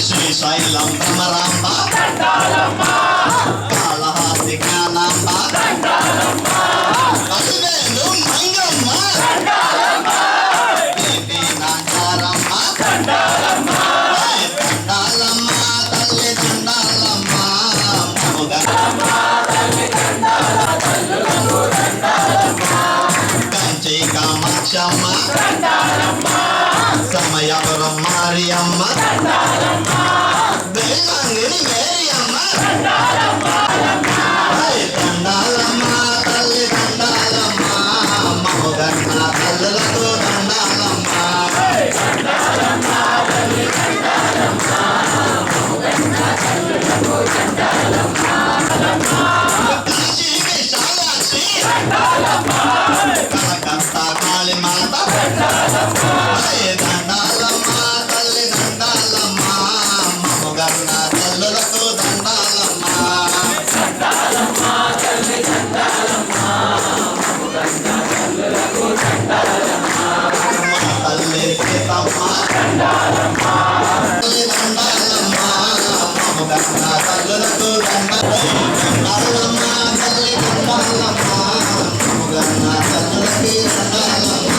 శ్రీశైలం భ్రమరాంబ కాళహస్తి జ్ఞానాంబ అలివేలు మంగమ్మ దేవి నాంచారమ్మ దండాలమ్మ తల్లి దండాలమ్మ కంచి కామాక్షమ్మ సమయపురం మారియమ్మ వేలాంగిని మేరియమ్మ దండాలమ్మ తల్లి దండాలమ్మ మోగన్న తల్లులతో దండాలమ్మ కాశీ విశాలాక్షి కలకత్తా కాళీమాత దండాలమ్మ తల్లి దండాలమ్మ మోగన్న తల్లులతో దండాలమ్మ తల్లి సీతమ్మ తల్లి దండాలమ్మ మోగన్న తల్లులతో దండాలమ్మ తల్లి దండాలమ్మ మోగన్న తల్లులకి దండాలమ్మ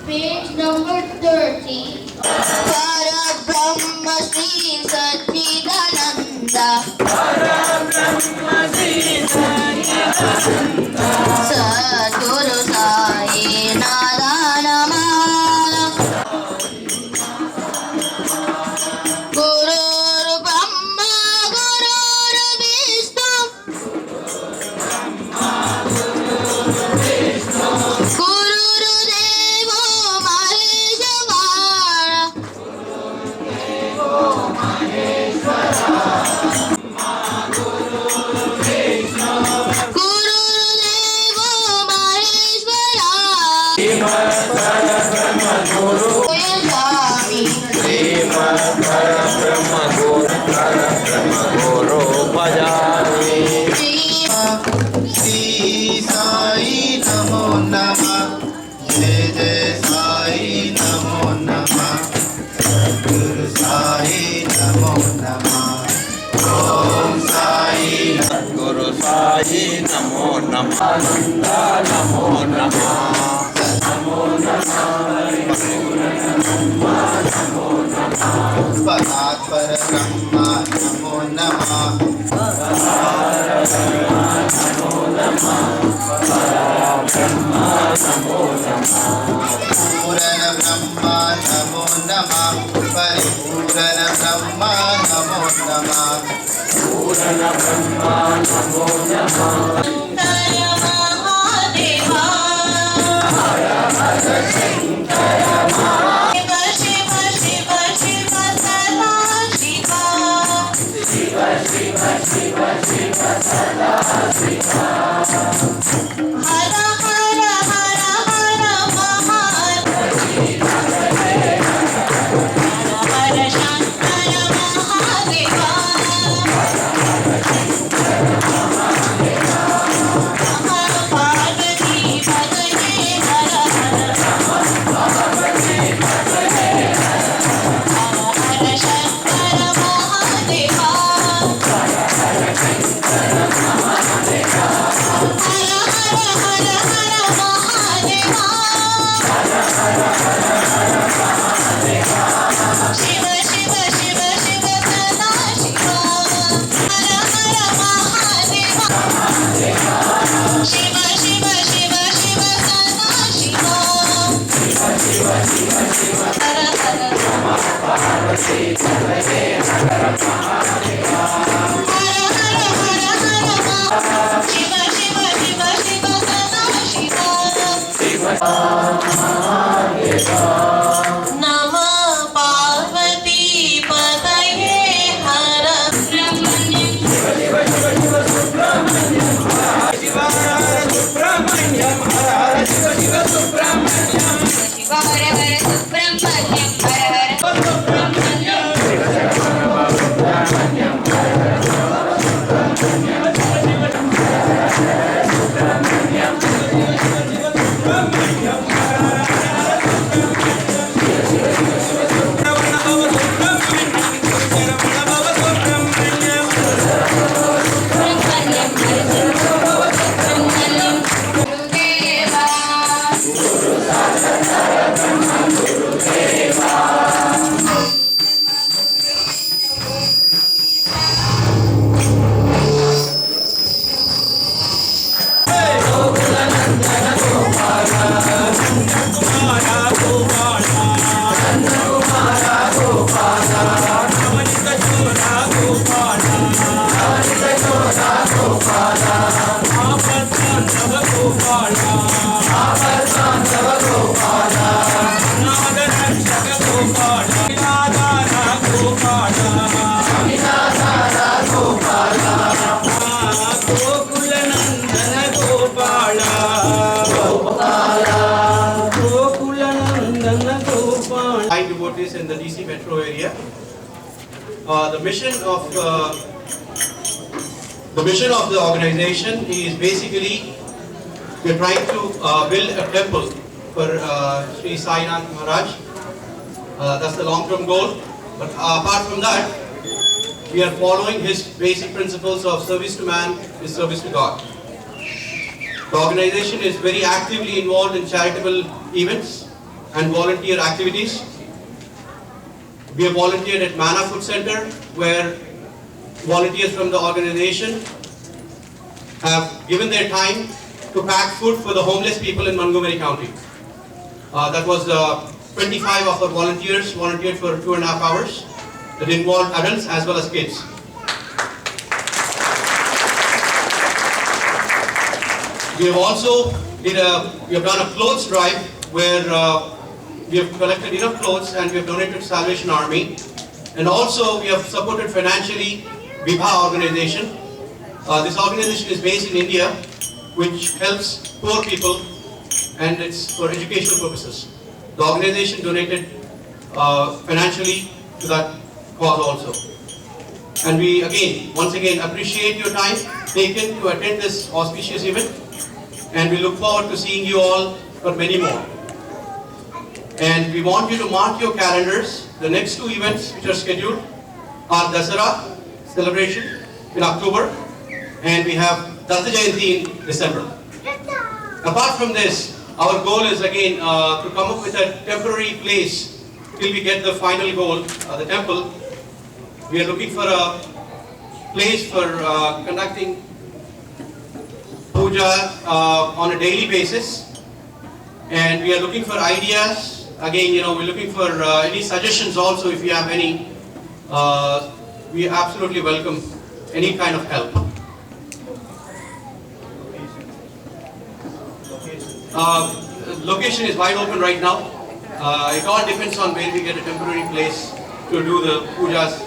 Page number 30. Parabrahma Sri Satchidananda. Sadguru Sai Naranamala. Gurur Brahma Gurur Vishnu. Gurudevo Maheshwara. Gurudevo Maheshwara. Swami. Shri Sai నమో నమః జయ జయ సాయి నమో నమః సద్గురు సాయి నమో నమః ఓం సాయి గురు సాయి నమో నమః నమో నమః పరాత్పర బ్రహ్మ నమో నమః పూరణ బ్రహ్మ నమో నమః పరిపూరణ బ్రహ్మ నమో నమః Hara नमः पार्वती पतये हर High devotees in the DC metro area. The mission of the organization is basically we're trying to build a temple for Sri Sainath Maharaj. That's the long-term goal. But apart from that, we are following his basic principles of service to man is service to God. The organization is very actively involved in charitable events and volunteer activities. We have volunteered at Manna Food Center, where volunteers from the organization have given their time to pack food for the homeless people in Montgomery County. That was 25 of our volunteers volunteered for 2.5 hours. That involved adults as well as kids. We have also done a clothes drive where we have collected enough clothes and we have donated to Salvation Army. And also we have supported financially Vibha organization. This organization is based in India, which helps poor people, and it's for educational purposes. The organization donated financially to that cause also. And we once again appreciate your time taken to attend this auspicious event, and we look forward to seeing you all for many more. And we want you to mark your calendars. The next 2 events which are scheduled are Dasara celebration in October, and we have Datta Jayanti in December. Apart from this, our goal is again to come up with a temporary place till we get the final goal, the temple. We are looking for a place for conducting puja on a daily basis, and we are looking for ideas. Again, we're looking for any suggestions also. If you have any, we absolutely welcome any kind of help. Location is wide open right now. It all depends on where we get a temporary place to do the pujas.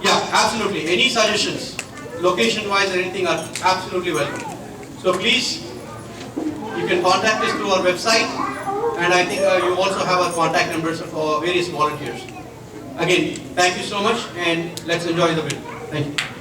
Yeah, absolutely. Any suggestions, location-wise or anything, are absolutely welcome. So please, you can contact us through our website, and I think you also have our contact numbers for various volunteers. Again, thank you so much, and let's enjoy the video. Thank you.